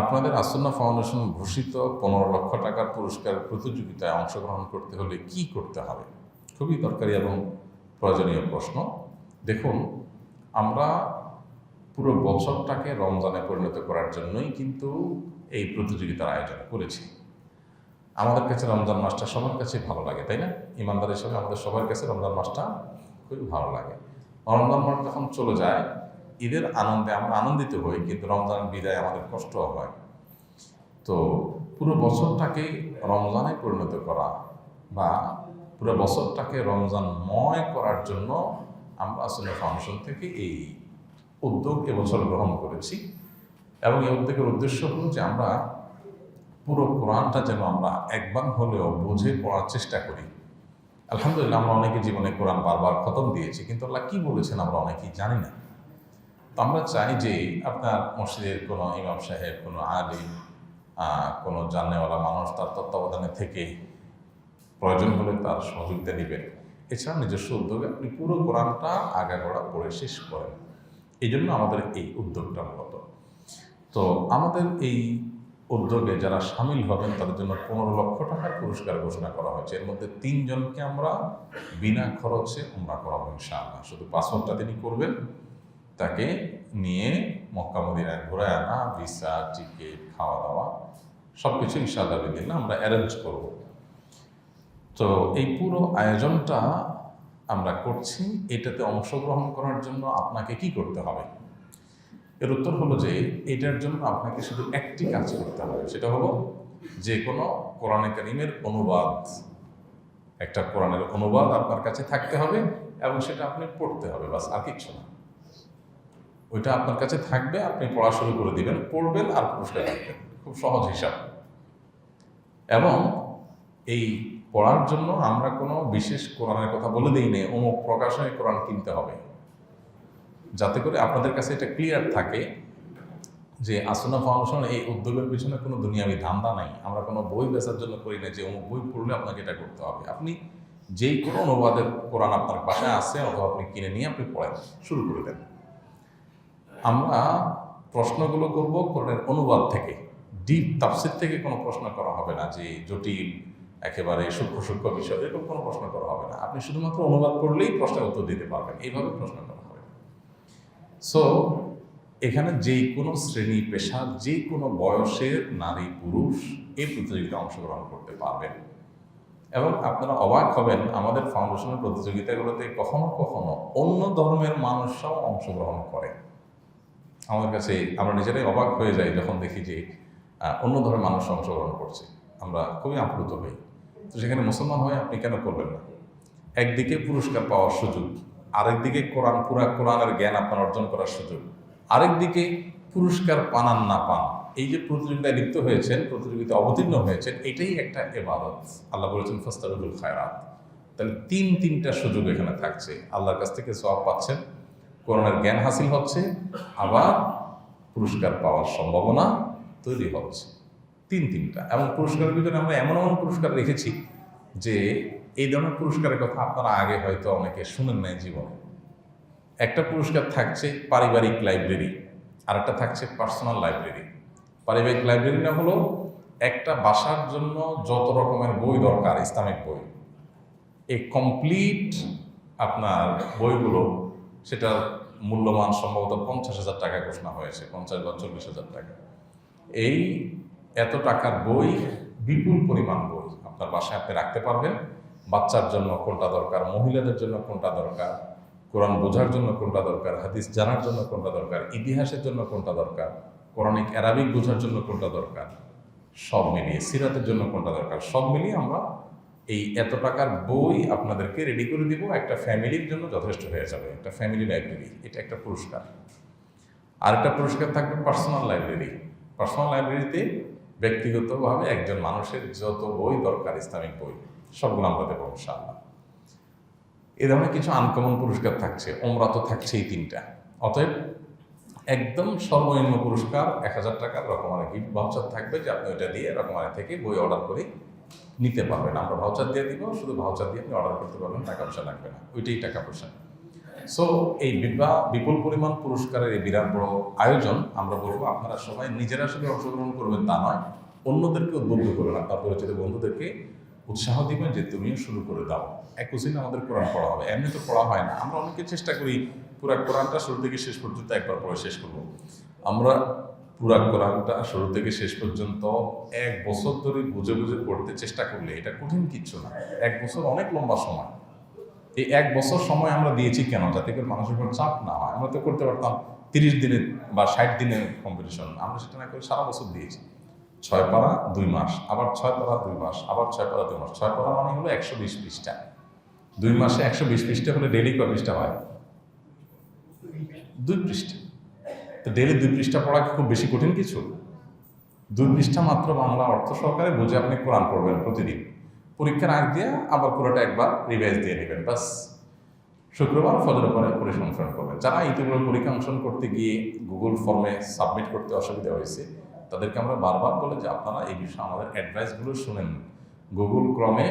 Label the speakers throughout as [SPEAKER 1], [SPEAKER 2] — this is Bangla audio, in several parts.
[SPEAKER 1] আপনাদের আসন্না ফাউন্ডেশন ঘোষিত 15 লক্ষ টাকার পুরস্কার প্রতিযোগিতায় অংশগ্রহণ করতে হলে কি করতে হবে? খুবই দরকারি এবং প্রয়োজনীয় প্রশ্ন। দেখুন, আমরা পুরো বছরটাকে রমজানে পরিণত করার জন্যই কিন্তু এই প্রতিযোগিতার আয়োজন করেছি। আমাদের কাছে রমজান মাসটা সবার কাছে ভালো লাগে, তাই না? ইমানদার হিসেবে আমাদের সবার কাছে রমজান মাসটা খুবই ভালো লাগে। রমজান মাস যখন চলে যায়, ঈদের আনন্দে আমরা আনন্দিত হই, কিন্তু রমজানের বিদায় আমাদের কষ্ট হয়। তো পুরো বছরটাকে রমজানে পরিণত করা বা পুরো বছরটাকে রমজানময় করার জন্য আমরা আসলে ফাউন্ডেশন থেকে এই উদ্যোগ এবছর গ্রহণ করেছি। এবং এই উদ্যোগের উদ্দেশ্য হলো যে আমরা পুরো কোরআনটা যেন আমরা একবার হলেও বুঝে পড়ার চেষ্টা করি। আলহামদুলিল্লাহ, আমরা অনেকে জীবনে কোরআন বারবার খতম দিয়েছি, কিন্তু আল্লাহ কী বলেছেন আমরা অনেকেই জানি না। তো আমরা চাই যে আপনার মসজিদের কোনো ইমাম সাহেব, কোনো আলিম, কোনো জানেওয়ালা মানুষ তার তত্ত্বাবধানে থেকে প্রয়োজন হলে তার সহযোগিতা নেবেন। এছাড়া নিজস্ব উদ্যোগে আপনি পুরো কোরআনটা আগাগোড়া পড়ে শেষ করেন। এই জন্য আমাদের এই উদ্যোগটা মূলত। তো আমাদের এই উদ্যোগে যারা সামিল হবেন তাদের জন্য 15 লক্ষ টাকার পুরস্কার ঘোষণা করা হয়েছে। এর মধ্যে 3 জনকে আমরা বিনা খরচে উমরা করাবো ইনশাআল্লাহ। শুধু পাসপোর্টটা তিনি করবেন, তাকে নিয়ে মক্কা মদিনায় ঘুরে আনা, ভিসা, টিকিট, খাওয়া দাওয়া সব কিছু ইনশাআল্লাহ বিদিল্লাহ আমরা অ্যারেঞ্জ করব। তো এই পুরো আয়োজনটা আমরা করছি। এটাতে অংশগ্রহণ করার জন্য আপনাকে কি করতে হবে? এর উত্তর হলো যে এটার জন্য আপনাকে শুধু একটি কাজ করতে হবে, সেটা হলো যে কোনো কোরআনে কারীমের অনুবাদ, একটা কোরআনের অনুবাদ আপনার কাছে থাকতে হবে এবং সেটা আপনি পড়তে হবে, বাস, আর কিচ্ছু না। ওইটা আপনার কাছে থাকবে, আপনি পড়া শুরু করে দিবেন, পড়বেন আর পুরস্কার রাখবেন। খুব সহজ হিসাব। এবং এই পড়ার জন্য আমরা কোনো বিশেষ কোরআনের কথা বলে দিই নেই, অমুক প্রকাশনী কোরআন কিনতে হবে, যাতে করে আপনাদের কাছে এটা ক্লিয়ার থাকে যে আসন্না ফাউন্ডেশন এই উদ্যোগের পিছনে কোনো দুনিয়াবি ধান্দা নাই। আমরা কোনো বই বেচার জন্য করি না যে অমুক বই পড়লে আপনাকে এটা করতে হবে। আপনি যেই কোনো অনুবাদের কোরআন আপনার বাসায় আছে অথবা আপনি কিনে নিয়ে আপনি পড়েন, শুরু করে দেন। আমরা প্রশ্নগুলো করব কোরআনের অনুবাদ থেকে, ডিপ তাফসীর থেকে কোনো প্রশ্ন করা হবে না, যে জটিল একেবারে সূক্ষ্ম সূক্ষ্ম বিষয়, এরকম কোনো প্রশ্ন করা হবে না। আপনি শুধুমাত্র অনুবাদ করলেই প্রশ্নের উত্তর দিতে পারবেন, এইভাবে প্রশ্ন করা হবে। সো এখানে যে কোনো শ্রেণী পেশার, যে কোনো বয়সের নারী পুরুষ এই প্রতিযোগিতায় অংশগ্রহণ করতে পারবেন। এবং আপনারা অবাক হবেন, আমাদের ফাউন্ডেশনের প্রতিযোগিতাগুলোতে কখনো কখনো অন্য ধর্মের মানুষরাও অংশগ্রহণ করে। আমাদের কাছে আমরা নিজেরাই অবাক হয়ে যাই যখন দেখি যে অন্য ধর্মের মানুষ অংশগ্রহণ করছে। আমরা খুবই আপ্লুত হই। তো সেখানে মুসলমান হয়ে আপনি কেন করবেন না? একদিকে পুরস্কার পাওয়ার সুযোগ, আরেকদিকে পুরা কোরআনের জ্ঞান আপনার অর্জন করার সুযোগ, আরেকদিকে পুরস্কার পান আর না পান, এই যে প্রতিযোগিতায় লিপ্ত হয়েছেন, প্রতিযোগিতায় অবতীর্ণ হয়েছেন, এটাই একটা ইবাদত। আল্লাহ বলেছেন ফাস্তাবিকুল খায়রাত। তাহলে তিনটা সুযোগ এখানে থাকছে। আল্লাহর কাছ থেকে সওয়াব পাচ্ছেন, কোরআনের জ্ঞান হাসিল হচ্ছে, আবার পুরস্কার পাওয়ার সম্ভাবনা তৈরি হচ্ছে। তিনটা। এবং পুরস্কারের ভিতরে আমরা এমন পুরস্কার রেখেছি যে এই ধরনের পুরস্কারের কথা আপনারা আগে হয়তো অনেকে শুনেন নাই জীবনে। একটা পুরস্কার থাকছে পারিবারিক লাইব্রেরি, আর একটা থাকছে পার্সোনাল লাইব্রেরি। পারিবারিক লাইব্রেরিটা হলো একটা বাসার জন্য যত রকমের বই দরকার, ইসলামিক বই, এই কমপ্লিট আপনার বইগুলো, সেটার মূল্যমান সম্ভবত 50,000 টাকা ঘোষণা হয়েছে, 50 বা 40,000 টাকা। এই এত টাকার বই, বিপুল পরিমাণ বই আপনার বাসায় আপনি রাখতে পারবেন। বাচ্চার জন্য কোনটা দরকার, মহিলাদের জন্য কোনটা দরকার, কোরআন বোঝার জন্য কোনটা দরকার, হাদিস জানার জন্য কোনটা দরকার, ইতিহাসের জন্য কোনটা দরকার, কোরআনিক অ্যারাবিক বোঝার জন্য কোনটা দরকার, সব মিলিয়ে সিরাতের জন্য কোনটা দরকার, সব মিলিয়ে আমরা এই এত টাকার বই আপনাদেরকে রেডি করে দিব। একটা ফ্যামিলির জন্য যথেষ্ট হয়ে যাবে, একটা ফ্যামিলি লাইব্রেরি। এটা একটা পুরস্কার। আরেকটা পুরস্কার থাকবে পার্সোনাল লাইব্রেরি। পার্সোনাল লাইব্রেরিতে ব্যক্তিগতভাবে একজন মানুষের যত বই দরকার, ইসলামিক বই, সবগুলো আমরা দেবো ইনশাআল্লাহ। এ ধরনের কিছু আনকমন পুরস্কার থাকছে, ওমরা তো থাকছেই 3টা। অতএব একদম সর্বনিম্ন পুরস্কার 1000 টাকার রকমারি গিফট ভাউচার থাকবে, যে আপনি ওইটা দিয়ে রকমারি থেকে বই অর্ডার করে নিতে পারবেন। আমরা ভাউচার দিয়ে দিব, শুধু ভাউচার দিয়ে আপনি অর্ডার করতে পারবেন, টাকা পয়সা লাগবে না, ওইটাই টাকা পয়সা। সো এই বিপুল পরিমাণ পুরস্কারের এই বিরাট বড় আয়োজন, আমরা বলবো আপনারা সবাই নিজেরা শুধু অংশগ্রহণ করবেন তা নয়, অন্যদেরকে উদ্বুদ্ধ করবেন, আপনার পরিচিত বন্ধুদেরকে উৎসাহ দিবেন যে তুমিও শুরু করে দাও। 21 দিনে আমাদের কোরআন পড়া হবে, এমনি তো পড়া হয় না। আমরা অনেকে চেষ্টা করি পুরা কোরআনটা শুরু থেকে শেষ পর্যন্ত একবার পড়ে শেষ করবো। আমরা পুরা কোরআনটা শুরু থেকে শেষ পর্যন্ত 1 বছর ধরে বুঝে বুঝে পড়তে চেষ্টা করলে এটা কঠিন কিচ্ছু না। 1 বছর অনেক লম্বা সময়। এই 1 বছর সময় আমরা দিয়েছি কেন? যাতে করে মানুষের উপর চাপ না হয়। আমরা তো করতে পারতাম 30 দিনের বা 60 দিনের কম্পিটিশন, আমরা সেটা না করে সারা বছর দিয়েছি। 6 পারা 2 মাস, আবার 6 পারা 2 মাস, আবার 6 পারা 2 মাস। 6 পারা মানে হলো 120 পৃষ্ঠা। 2 মাসে 120 পৃষ্ঠা হলে ডেইলি কয় পৃষ্ঠা হয়? 2 পৃষ্ঠা। তো ডেইলি 2 পৃষ্ঠা পড়া কি খুব বেশি কঠিন কিছু? 2 পৃষ্ঠা মাত্র বাংলা অর্থ সহকারে বুঝে আপনি কোরআন পড়বেন প্রতিদিন। পরীক্ষার আগ দিয়ে আবার পুরোটা একবার রিভাইজ দিয়ে নেবেন, বাস। শুক্রবার ফজরের পরে পরীক্ষা অংশগ্রহণ করবেন। যারা ইতিপূর্বে পরীক্ষা অংশগ্রহণ করতে গিয়ে গুগল ফর্মে সাবমিট করতে অসুবিধা হয়েছে, তাদেরকে আমরা বারবার বলে যে আপনারা এই বিষয়ে আমাদের অ্যাডভাইসগুলো শুনেন। গুগল ক্রমে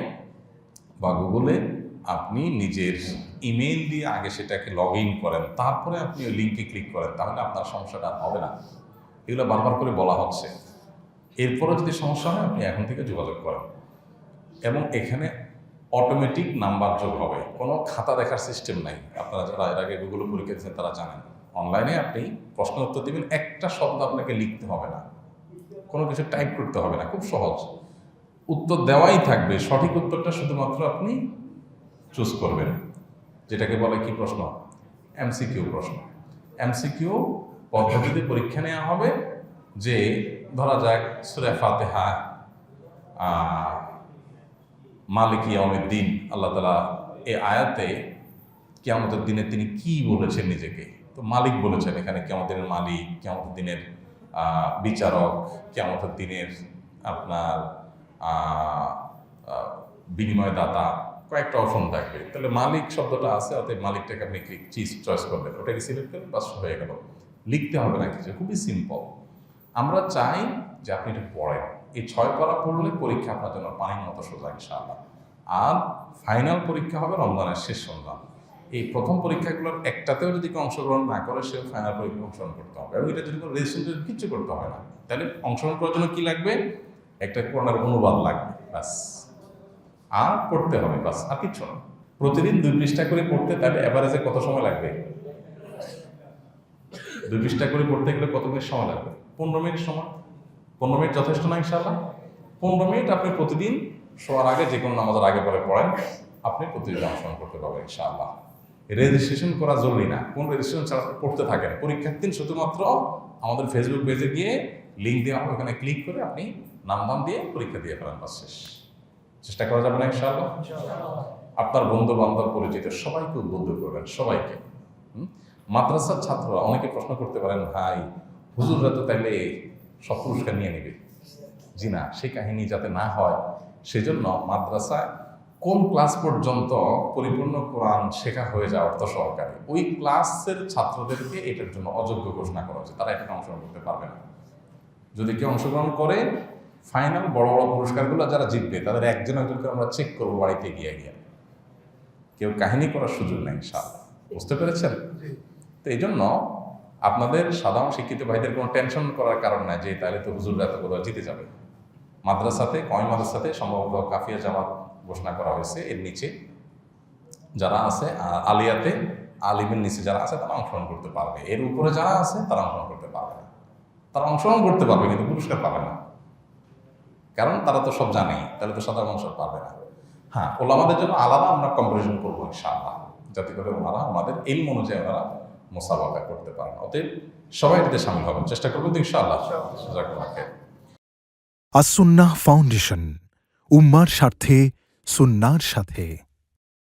[SPEAKER 1] বা গুগলে আপনি নিজের ইমেল দিয়ে আগে সেটাকে লগ ইন করেন, তারপরে আপনি ওই লিঙ্কে ক্লিক করেন, তাহলে আপনার সমস্যাটা হবে না। এগুলো বারবার করে বলা হচ্ছে। এরপরে যদি সমস্যা হয় আপনি এখন থেকে যোগাযোগ করেন। এবং এখানে অটোমেটিক নাম্বার যোগ হবে, কোনো খাতা দেখার সিস্টেম নাই। আপনারা যারা এর আগে গুগলে পরীক্ষা দিচ্ছেন তারা জানেন, অনলাইনে আপনি প্রশ্ন উত্তর দেবেন, একটা শব্দ আপনাকে লিখতে হবে না, কোনো কিছু টাইপ করতে হবে না, খুব সহজ। উত্তর দেওয়াই থাকবে, সঠিক উত্তরটা শুধুমাত্র আপনি চুজ করবেন। যেটাকে বলে কি প্রশ্ন? এমসিকিউ প্রশ্ন। এমসিকিউ পদ্ধতিতে পরীক্ষা নেওয়া হবে। যে ধরা যাক সূরা ফাতিহা মালিক ইয়াউমিদ্দিন, আল্লাহ তাআলা এই আয়াতে কিয়ামতের দিনে তিনি কি বলেছেন নিজেকে? তো মালিক বলেছেন, এখানে কিয়ামতের দিনের মালিক, কিয়ামতের দিনের বিচারক, কিয়ামতের দিনের আপনার বিনিময়দাতা, কয়েকটা অপশন থাকবে। তাহলে মালিক শব্দটা আছে, অতএব মালিকটাকে আপনি চয়েস করবেন, ওটাকে সিলেক্ট করবেন, বাস হয়ে গেল। লিখতে হবে না কিছু, খুবই সিম্পল। আমরা চাই যে আপনি এটা পড়েন। এই 6 পারা পড়লে পরীক্ষা আপনার জন্য পানির মতো সোজা ইনশাআল্লাহ। আর ফাইনাল পরীক্ষা হবে রমজানের শেষ সন্ধ্যা। এই প্রথম পরীক্ষাগুলোর একটাতেও যদি কেউ অংশগ্রহণ না করে, সেও ফাইনাল পরীক্ষা অংশগ্রহণ করতে হবে। এবং এটা যদি কোনো রেজিস্ট্রেশন কিছু করতে হবে না। তাহলে অংশগ্রহণ করার জন্য কী লাগবে? একটা কোরআনের অনুবাদ লাগবে, বাস। আর পড়তে হবে, বাস, আর কিচ্ছু না। প্রতিদিন 2 পৃষ্ঠা করে পড়তে, তাহলে অ্যাভারেজে কত সময় লাগবে? 2 পৃষ্ঠা করে পড়তে গেলে কত মিনিট সময় লাগবে? 15 মিনিট সময়। 15 মিনিট যথেষ্ট না ইনশাআল্লাহ? 15 মিনিট আপনি প্রতিদিন শোয়ার আগে, যে কোনো নামাজের আগে পরে পড়েন, আপনি প্রতিদিন অংশগ্রহণ করতে পারবেন ইনশাআল্লাহ। রেজিস্ট্রেশন করা জরুরি না, কোন রেজিস্ট্রেশন ছাড়া পড়তে থাকেন। পরীক্ষার দিন শুধুমাত্র আমাদের ফেসবুক পেজে গিয়ে লিঙ্ক দেওয়া হবে, ওখানে ক্লিক করে আপনি নাম দিয়ে পরীক্ষা দিয়ে ফেলেন, বাস, শেষ। চেষ্টা করা যাবে না ইনশাআল্লাহ? আপনার বন্ধু বান্ধব পরিচিত সবাইকে উদ্বুদ্ধ করবেন, সবাইকে। মাদ্রাসার ছাত্ররা অনেকে প্রশ্ন করতে পারেন, ভাই হুজুররা তো তাইলে সব পুরস্কার নিয়ে নেবে। জি না, সেই কাহিনী যাতে না হয় সেজন্য মাদ্রাসায় কোন ক্লাস পর্যন্ত পরিপূর্ণ কোরআন শেখা হয়ে যায় অর্থ সহকারে, ওই ক্লাসের ছাত্রদেরকে এটার জন্য অযোগ্য ঘোষণা করা হয়েছে, তারা এটাকে অংশগ্রহণ করতে পারবে না। যদি কেউ অংশগ্রহণ করে, ফাইনাল বড় বড় পুরস্কারগুলো যারা জিতবে তাদের একজনকে আমরা চেক করবো বাড়িতে গিয়ে। কেউ কাহিনী করার সুযোগ নেই ইনশাআল্লাহ। বুঝতে পেরেছেন? তো এই জন্য আপনাদের সাধারণ শিক্ষিত ভাইদের কোনো টেনশন করার কারণ নাই যে তাহলে তো হুজুররা এত কোথাও জিতে যাবে। মাদ্রাসাতে, কয় মাদ্রাসাতে সম্ভবত কাফিয়া জামাত ঘোষণা করা হয়েছে, এর নিচে যারা আছে, আলিয়াতে আলিমের নিচে যারা আছে তারা অংশগ্রহণ করতে পারবে। এর উপরে যারা আছে তারা অংশগ্রহণ করতে পারবে না। তারা অংশগ্রহণ করতে পারবে কিন্তু পুরস্কার পাবে না, কারণ তারা তো সব জানেই, তাহলে তো সাধারণ মানুষ পারবে না। হ্যাঁ, ওলামাদের জন্য আলাদা আমরা কম্পারিজন করবো ইনশাআল্লাহ, যাতে করে ওনারা আমাদের ইলম অনুযায়ী ওনারা মোসাবাকা করতে পারেন। অতএব সবাই এটাতে সামিল হবেন, চেষ্টা করবেন তো ইনশাআল্লাহ।
[SPEAKER 2] আস-সুন্নাহ ফাউন্ডেশন, উম্মার স্বার্থে সুন্নাহর সাথে।